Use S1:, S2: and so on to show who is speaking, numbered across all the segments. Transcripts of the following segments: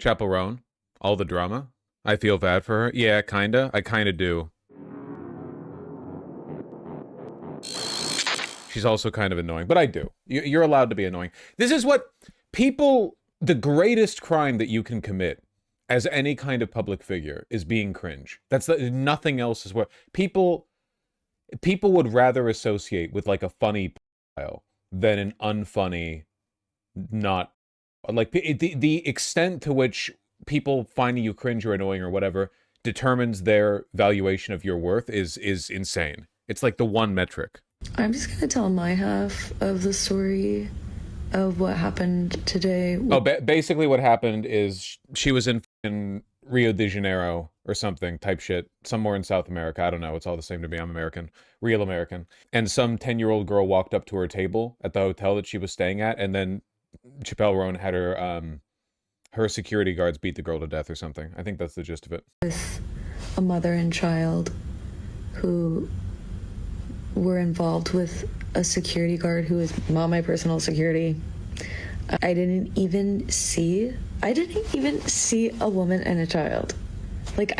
S1: Chappell Roan, all the drama. I feel bad for her. Yeah, kinda. I kinda do. She's also kind of annoying, but I do. You're allowed to be annoying. This is what people, the greatest crime that you can commit as any kind of public figure is being cringe. Nothing else is what people would rather associate with like a funny style than an unfunny, not like the extent to which people finding you cringe or annoying or whatever determines their valuation of your worth is insane. It's like the one metric.
S2: I'm just gonna tell my half of the story of what happened today.
S1: Oh, basically what happened is she was in Rio de Janeiro or something type shit, somewhere in South America. I don't know. It's all the same to me. I'm American, real American. And some 10-year-old girl walked up to her table at the hotel that she was staying at, and then Chappell Roan had her security guards beat the girl to death or something. I think that's the gist of it.
S2: With a mother and child who were involved with a security guard who is not my personal security. I didn't even see a woman and a child. Like,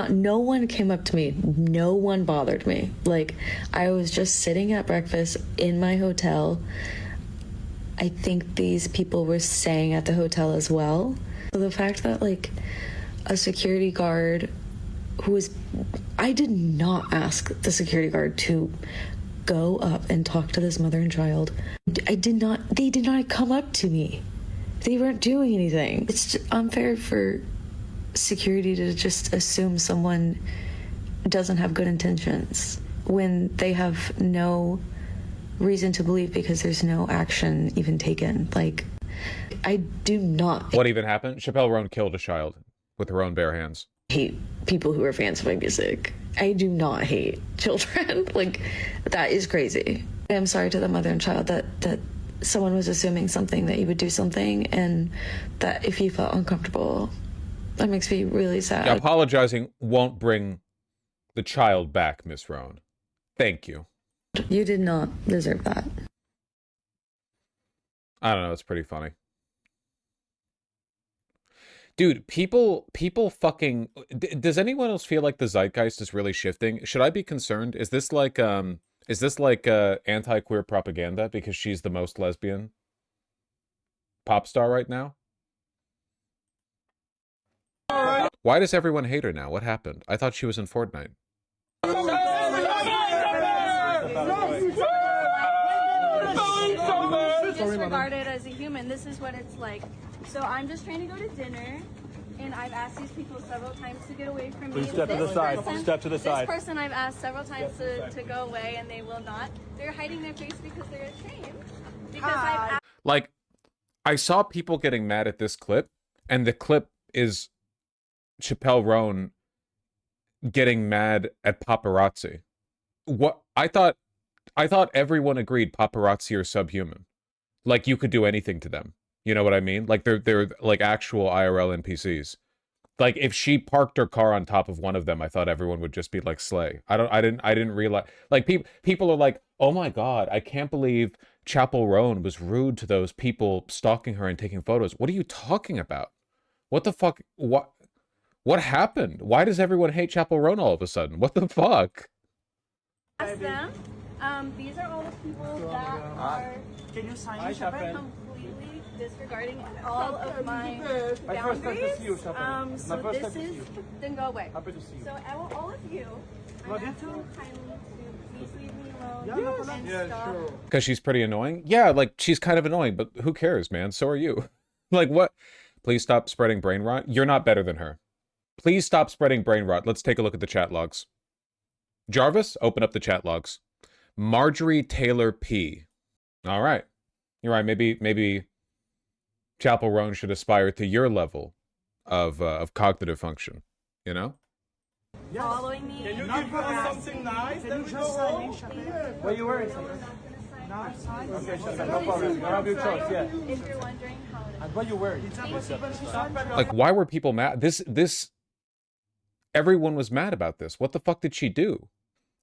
S2: no one came up to me. No one bothered me. Like, I was just sitting at breakfast in my hotel. I think these people were staying at the hotel as well. So the fact that, like, a security guard I did not ask the security guard to go up and talk to this mother and child. They did not come up to me. They weren't doing anything. It's just unfair for security to just assume someone doesn't have good intentions when they have no reason to believe because there's no action even taken. Like, I do not.
S1: What even happened? Chappell Roan killed a child with her own bare hands.
S2: Hate people who are fans of my music. I do not hate children. Like, that is crazy. I'm sorry to the mother and child that someone was assuming something, that you would do something, and that if you felt uncomfortable, that makes me really sad.
S1: Now, apologizing won't bring the child back, Miss Roan. Thank you.
S2: You did not deserve that.
S1: I don't know, it's pretty funny. Dude, people fucking... Does anyone else feel like the zeitgeist is really shifting? Should I be concerned? Is this like anti-queer propaganda because she's the most lesbian pop star right now? Why does everyone hate her now? What happened? I thought she was in Fortnite.
S3: Disregarded as a human. This is what it's like. So I'm just trying to go to dinner, and I've asked these people several times to get away from me.
S4: Please step to the side. Step to the side.
S3: This person I've asked several times to go away, and they will not. They're hiding their face because they're ashamed. Because I've asked.
S1: Like, I saw people getting mad at this clip, and the clip is Chappell Roan getting mad at Paparazzi. What I thought everyone agreed paparazzi are subhuman. Like, you could do anything to them. You know what I mean? Like, they're like actual IRL NPCs. Like, if she parked her car on top of one of them, I thought everyone would just be like, slay. I didn't realize. Like, people are like, oh my god, I can't believe Chappell Roan was rude to those people stalking her and taking photos. What are you talking about? What the fuck? What happened? Why does everyone hate Chappell Roan all of a sudden? What the fuck?
S3: Ask them. These are all the people that are completely disregarding all of my boundaries. So this is, then go away. So I want all of you, I'm asking you kindly to please leave me alone and stop.
S1: Because she's pretty annoying? Yeah, like, she's kind of annoying, but who cares, man? So are you. Like, what? Please stop spreading brain rot. You're not better than her. Please stop spreading brain rot. Let's take a look at the chat logs. Jarvis, open up the chat logs. Marjorie Taylor P. All right. You're right. Maybe Chappell Roan should aspire to your level of cognitive function. You know?
S3: Yes. Following me.
S4: Can you give us something nice? Then we just go. What are you wearing? Nice. Okay, Shaka, no problem. You have your choice, yeah.
S3: If you're wondering how it is.
S4: And what you wearing?
S1: Like, why were people mad? Everyone was mad about this. What the fuck did she do?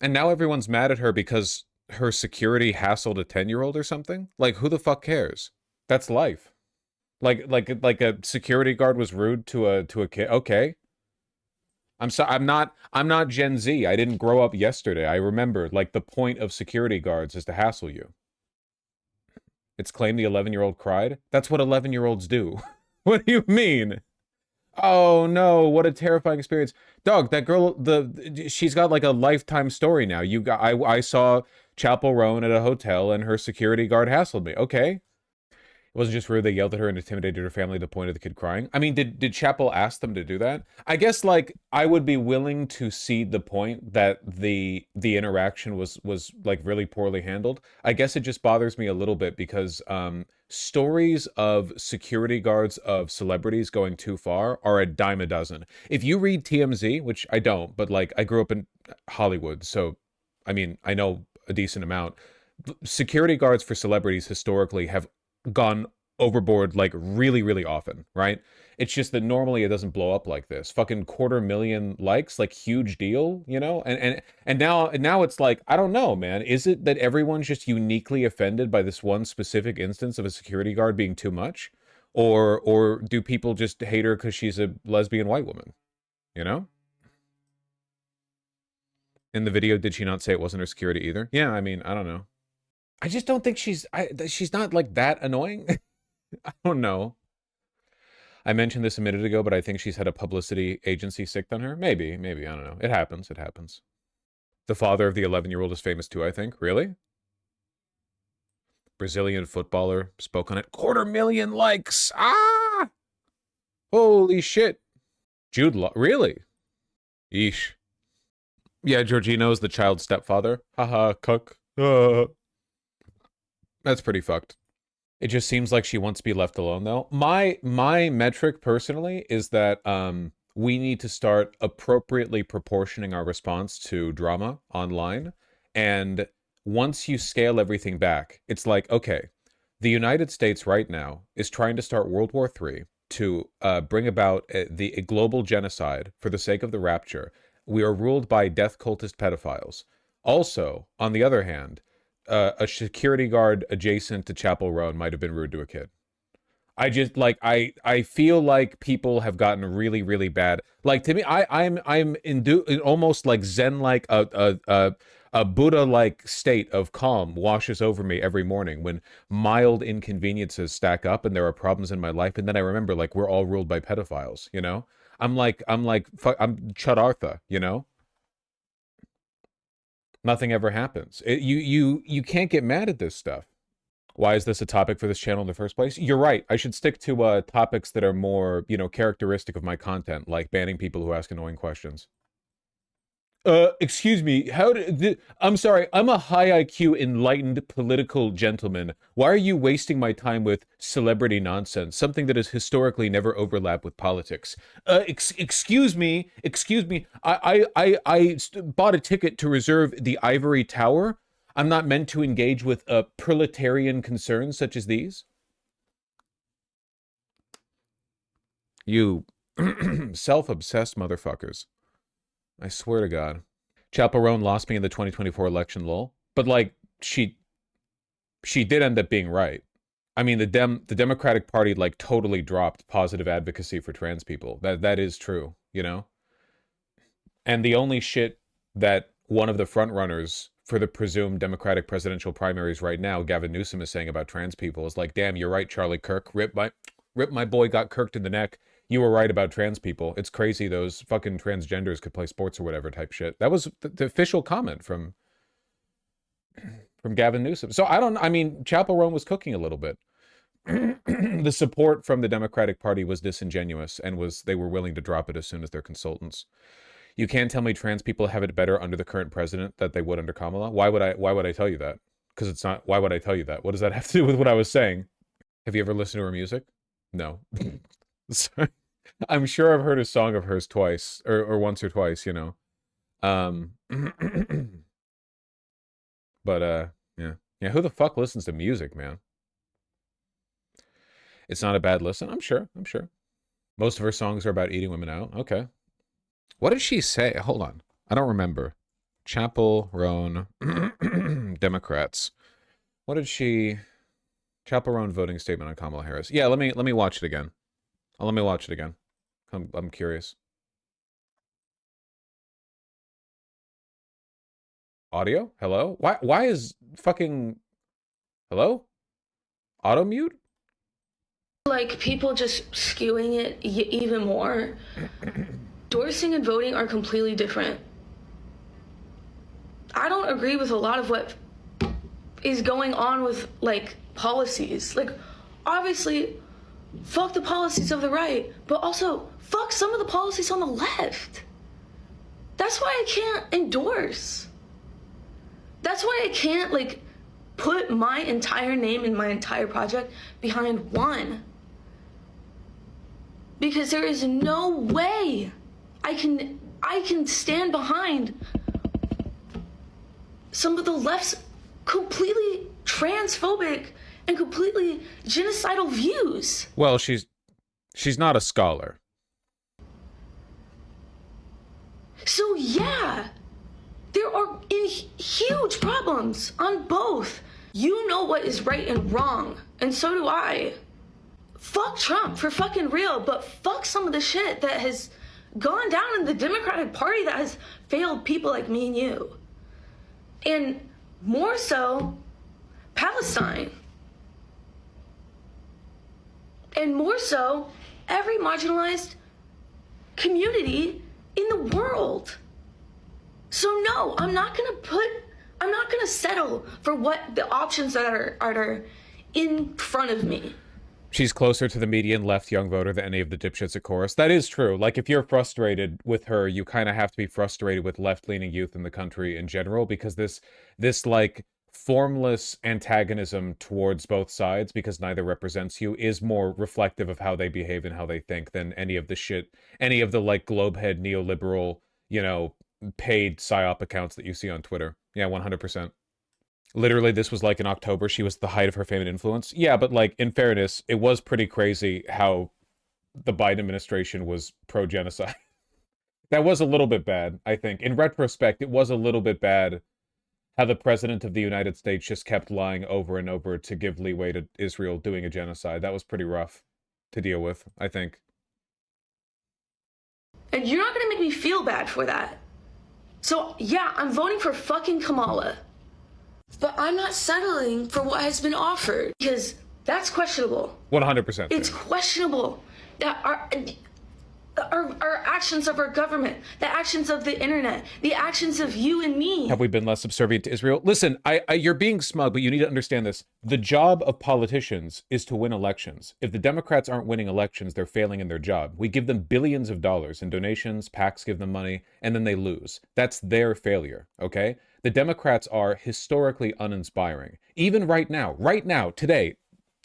S1: And now everyone's mad at her because her security hassled a 10-year-old or something? Like, who the fuck cares? That's life. Like a security guard was rude to a kid. Okay. I'm not Gen Z. I didn't grow up yesterday. I remember, like, the point of security guards is to hassle you. It's claimed the 11-year-old cried. That's what 11-year-olds do. What do you mean? Oh no, what a terrifying experience. Dog, that girl, she's got like a lifetime story now. I saw Chappell Roan at a hotel and her security guard hassled me. Okay. It wasn't just rude, they yelled at her and intimidated her family to the point of the kid crying. I mean, did Chappell ask them to do that? I guess, like, I would be willing to cede the point that the interaction was like really poorly handled. I guess it just bothers me a little bit because stories of security guards of celebrities going too far are a dime a dozen. If you read TMZ, which I don't, but like I grew up in Hollywood, so I mean, I know a decent amount. Security guards for celebrities historically have gone overboard like really, really often, right? It's just that normally it doesn't blow up like this. Fucking 250,000 likes, like huge deal, you know? And now it's like, I don't know, man. Is it that everyone's just uniquely offended by this one specific instance of a security guard being too much? Or do people just hate her because she's a lesbian white woman? You know? In the video, did she not say it wasn't her security either? Yeah, I mean, I don't know. I just don't think she's not like that annoying. I don't know. I mentioned this a minute ago, but I think she's had a publicity agency sicked on her. Maybe, I don't know. It happens, it happens. The father of the 11-year-old is famous too, I think. Really? Brazilian footballer spoke on it. 250,000 likes! Ah! Holy shit. Jude Law, really? Yeesh. Yeah, Jorginho's the child's stepfather. Haha, cuck. That's pretty fucked. It just seems like she wants to be left alone, though. My metric, personally, is that we need to start appropriately proportioning our response to drama online. And once you scale everything back, it's like, okay, the United States right now is trying to start World War III to bring about a global genocide for the sake of the rapture. We are ruled by death cultist pedophiles. Also, on the other hand, a security guard adjacent to Chappell Roan might have been rude to a kid. I just like I feel like people have gotten really, really bad. Like, to me, I'm in almost like Zen, like a Buddha like state of calm washes over me every morning when mild inconveniences stack up and there are problems in my life, and then I remember, like, we're all ruled by pedophiles, you know? I'm Chadartha, you know? Nothing ever happens. You can't get mad at this stuff. Why is this a topic for this channel in the first place? You're right. I should stick to topics that are more, you know, characteristic of my content, like banning people who ask annoying questions. Excuse me, I'm sorry, I'm a high IQ, enlightened political gentleman. Why are you wasting my time with celebrity nonsense, something that has historically never overlapped with politics? Excuse me, I bought a ticket to reserve the Ivory Tower. I'm not meant to engage with proletarian concerns such as these. You self-obsessed motherfuckers. I swear to God. Chappell Roan lost me in the 2024 election, lol. But, like, she did end up being right. I mean, the Democratic Party, like, totally dropped positive advocacy for trans people. That is true, you know? And the only shit that one of the frontrunners for the presumed Democratic presidential primaries right now, Gavin Newsom, is saying about trans people is like, damn, you're right, Charlie Kirk. Rip my boy got kirked in the neck. You were right about trans people. It's crazy those fucking transgenders could play sports or whatever type shit. That was the official comment from Gavin Newsom. So I mean, Chappell Roan was cooking a little bit. The support from the Democratic Party was disingenuous and they were willing to drop it as soon as their consultants. You can't tell me trans people have it better under the current president that they would under Kamala. Why would I tell you that? Because it's not. Why would I tell you that? What does that have to do with what I was saying? Have you ever listened to her music? No. Sorry. I'm sure I've heard a song of hers twice, or once or twice, you know. But yeah. Who the fuck listens to music, man? It's not a bad listen. I'm sure. Most of her songs are about eating women out. Okay. What did she say? Hold on. I don't remember. Chappell Roan, Democrats. What did she Chappell Roan voting statement on Kamala Harris. Yeah, let me watch it again. Let me watch it again. I'm curious. Audio? Hello? Why is fucking hello? Auto mute?
S2: Like, people just skewing it even more. Endorsing and voting are completely different. I don't agree with a lot of what is going on with, like, policies. Like, obviously, fuck the policies of the right, but also fuck some of the policies on the left. That's why I can't endorse. That's why I can't, like, put my entire name and my entire project behind one. Because there is no way I can stand behind some of the left's completely transphobic and completely genocidal views.
S1: Well, she's not a scholar.
S2: So yeah, there are huge problems on both. You know what is right and wrong, and so do I. Fuck Trump for fucking real, but fuck some of the shit that has gone down in the Democratic Party that has failed people like me and you. And more so, Palestine. And more so, every marginalized community in the world. So no, I'm not gonna settle for what the options that are in front of me.
S1: She's closer to the median left young voter than any of the dipshits at Chorus. That is true. Like, if you're frustrated with her, you kind of have to be frustrated with left-leaning youth in the country in general, because this like formless antagonism towards both sides, because neither represents you, is more reflective of how they behave and how they think than any of the like globehead neoliberal, you know, paid psyop accounts that you see on Twitter. Yeah, 100%. Literally, this was like in October. She was the height of her fame and influence. Yeah, but like, in fairness, it was pretty crazy how the Biden administration was pro-genocide. That was a little bit bad, I think. In retrospect, it was a little bit bad how the president of the United States just kept lying over and over to give leeway to Israel doing a genocide. That was pretty rough to deal with, I think.
S2: And you're not gonna make me feel bad for that. So yeah, I'm voting for fucking Kamala. But I'm not settling for what has been offered, because that's questionable.
S1: 100%.
S2: It's questionable that our actions of our government, the actions of the internet, the actions of you and me.
S1: Have we been less subservient to Israel? Listen, you're being smug, but you need to understand this. The job of politicians is to win elections. If the Democrats aren't winning elections, they're failing in their job. We give them billions of dollars in donations, PACs give them money, and then they lose. That's their failure, okay? The Democrats are historically uninspiring. Even right now, today,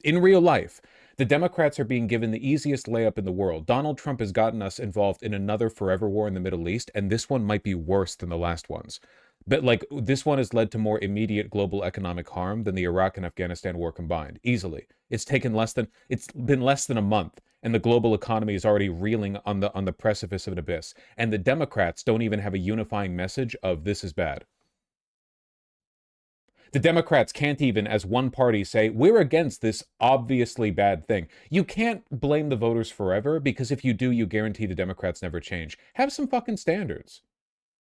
S1: in real life, the Democrats are being given the easiest layup in the world. Donald Trump has gotten us involved in another forever war in the Middle East, and this one might be worse than the last ones. But like, this one has led to more immediate global economic harm than the Iraq and Afghanistan war combined, easily. It's been less than a month, and the global economy is already reeling on the precipice of an abyss. And the Democrats don't even have a unifying message of this is bad. The Democrats can't even, as one party, say, we're against this obviously bad thing. You can't blame the voters forever, because if you do, you guarantee the Democrats never change. Have some fucking standards.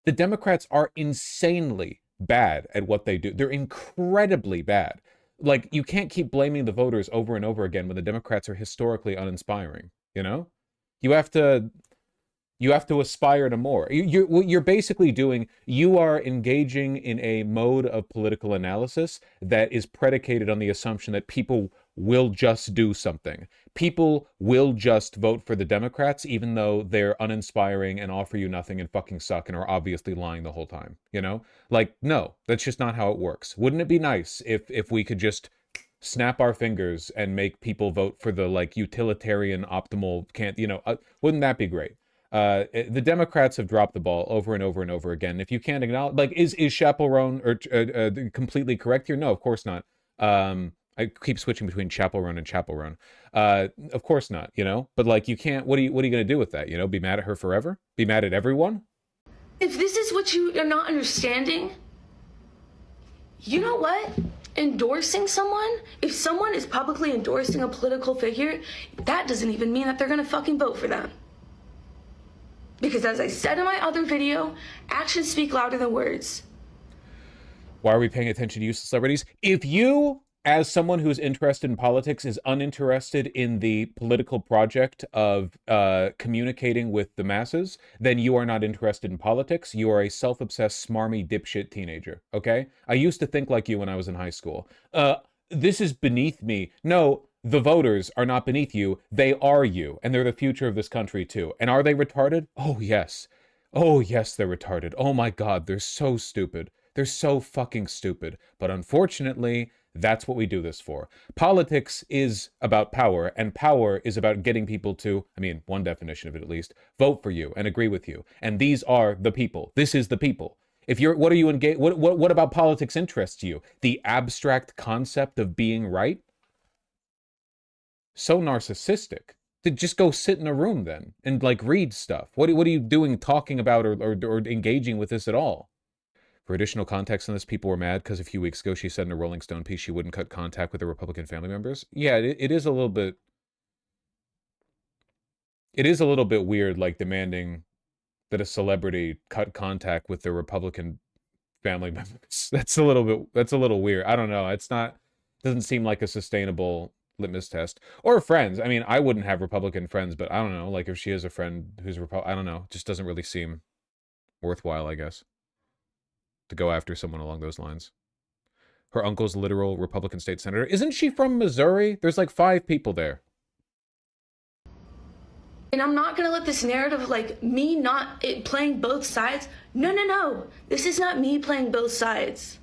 S1: The Democrats are insanely bad at what they do. They're incredibly bad. Like, you can't keep blaming the voters over and over again when the Democrats are historically uninspiring, you know? You have to aspire to more. What you're basically doing, you are engaging in a mode of political analysis that is predicated on the assumption that people will just do something. People will just vote for the Democrats, even though they're uninspiring and offer you nothing and fucking suck and are obviously lying the whole time, you know? Like, no, that's just not how it works. Wouldn't it be nice if we could just snap our fingers and make people vote for the, like, utilitarian, optimal, wouldn't that be great? The Democrats have dropped the ball over and over and over again. If you can't acknowledge, like, is Chappell Roan completely correct here? No, of course not. I keep switching between Chappell Roan and Chappell Roan. Of course not, you know? But, like, you can't, what are you going to do with that, you know? Be mad at her forever? Be mad at everyone?
S2: If this is what you are not understanding, you know what? endorsing someone, if someone is publicly endorsing a political figure, that doesn't even mean that they're gonna fucking vote for them. Because as I said in my other video, actions speak louder than words.
S1: Why are we paying attention to useless celebrities? If you, as someone who's interested in politics, is uninterested in the political project of communicating with the masses, then you are not interested in politics. You are a self-obsessed, smarmy, dipshit teenager, okay? I used to think like you when I was in high school. This is beneath me. No, the voters are not beneath you. They are you, and they're the future of this country, too. And are they retarded? Oh, yes. Oh, yes, they're retarded. Oh, my God, they're so stupid. They're so fucking stupid. But unfortunately, that's what we do this for. Politics is about power, and power is about getting people to, I mean, one definition of it at least, vote for you and agree with you. And these are the people. This is the people. If you're, what are you engaged, what about politics interests you? The abstract concept of being right? So narcissistic. To just go sit in a room then and like read stuff. What are you doing talking about or engaging with this at all? For additional context on this, people were mad because a few weeks ago she said in a Rolling Stone piece she wouldn't cut contact with her Republican family members. Yeah, it is a little bit... It is a little bit weird, like, demanding that a celebrity cut contact with their Republican family members. That's a little weird. I don't know. It's not... Doesn't seem like a sustainable litmus test. Or friends. I mean, I wouldn't have Republican friends, but I don't know. Like, if she has a friend who's I don't know. Just doesn't really seem worthwhile, I guess, to go after someone along those lines. Her uncle's a literal Republican state senator. Isn't she from Missouri? There's like 5 people there.
S2: And I'm not gonna let this narrative of like me not playing both sides. No. This is not me playing both sides.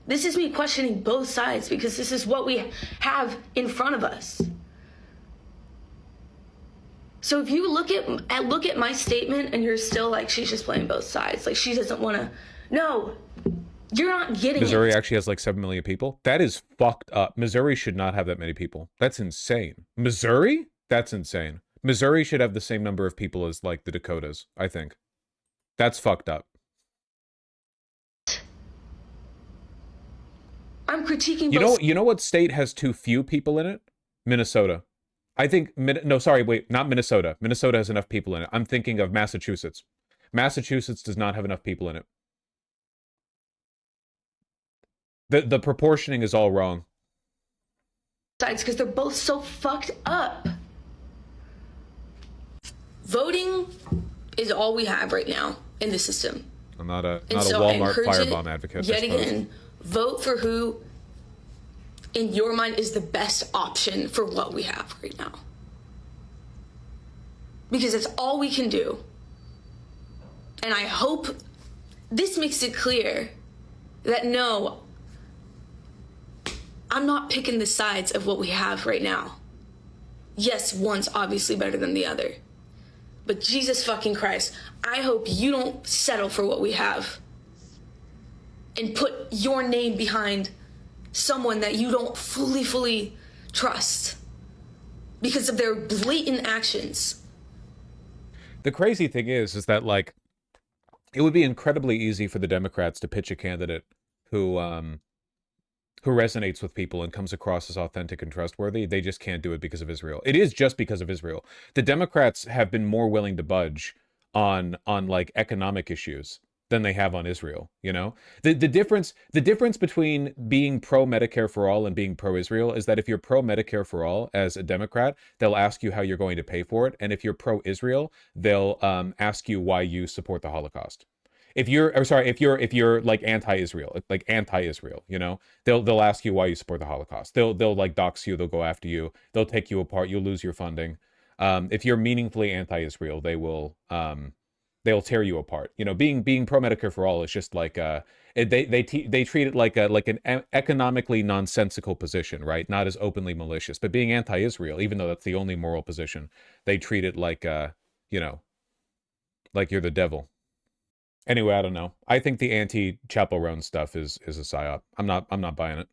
S2: This is me questioning both sides because this is what we have in front of us. So if you look at my statement and you're still like, she's just playing both sides, like she doesn't want to. No, you're not getting
S1: Missouri
S2: it.
S1: actually has like 7 million people. That is fucked up. Missouri should not have that many people. That's insane. Missouri? That's insane. Missouri should have the same number of people as like the Dakotas, I think. That's fucked up.
S2: I'm critiquing.
S1: You know what state has too few people in it? Minnesota. I think no, sorry, wait, not Minnesota. Minnesota has enough people in it. I'm thinking of Massachusetts. Massachusetts does not have enough people in it. The proportioning is all wrong.
S2: Sides because they're both so fucked up. Voting is all we have right now in the system.
S1: I'm not a Walmart firebomb advocate.
S2: Yet again, vote for who in your mind is the best option for what we have right now. Because it's all we can do. And I hope this makes it clear that no, I'm not picking the sides of what we have right now. Yes, one's obviously better than the other. But Jesus fucking Christ, I hope you don't settle for what we have and put your name behind someone that you don't fully trust because of their blatant actions.
S1: The crazy thing is that like it would be incredibly easy for the Democrats to pitch a candidate who resonates with people and comes across as authentic and trustworthy. They just can't do it because of Israel. It is just because of Israel. The Democrats have been more willing to budge on like economic issues than they have on Israel, you know? The difference between being pro-Medicare for all and being pro-Israel is that if you're pro-Medicare for all as a Democrat, they'll ask you how you're going to pay for it. And if you're pro-Israel, they'll ask you why you support the Holocaust. If you're like anti-Israel, you know, they'll ask you why you support the Holocaust. They'll like dox you, they'll go after you, they'll take you apart, you'll lose your funding. If you're meaningfully anti-Israel, they'll tear you apart. You know, being pro-Medicare for all is just like they treat it like an economically nonsensical position, right? Not as openly malicious. But being anti-Israel, even though that's the only moral position, they treat it like you know, like you're the devil. Anyway, I don't know. I think the anti-Chappell Roan stuff is a psyop. I'm not buying it.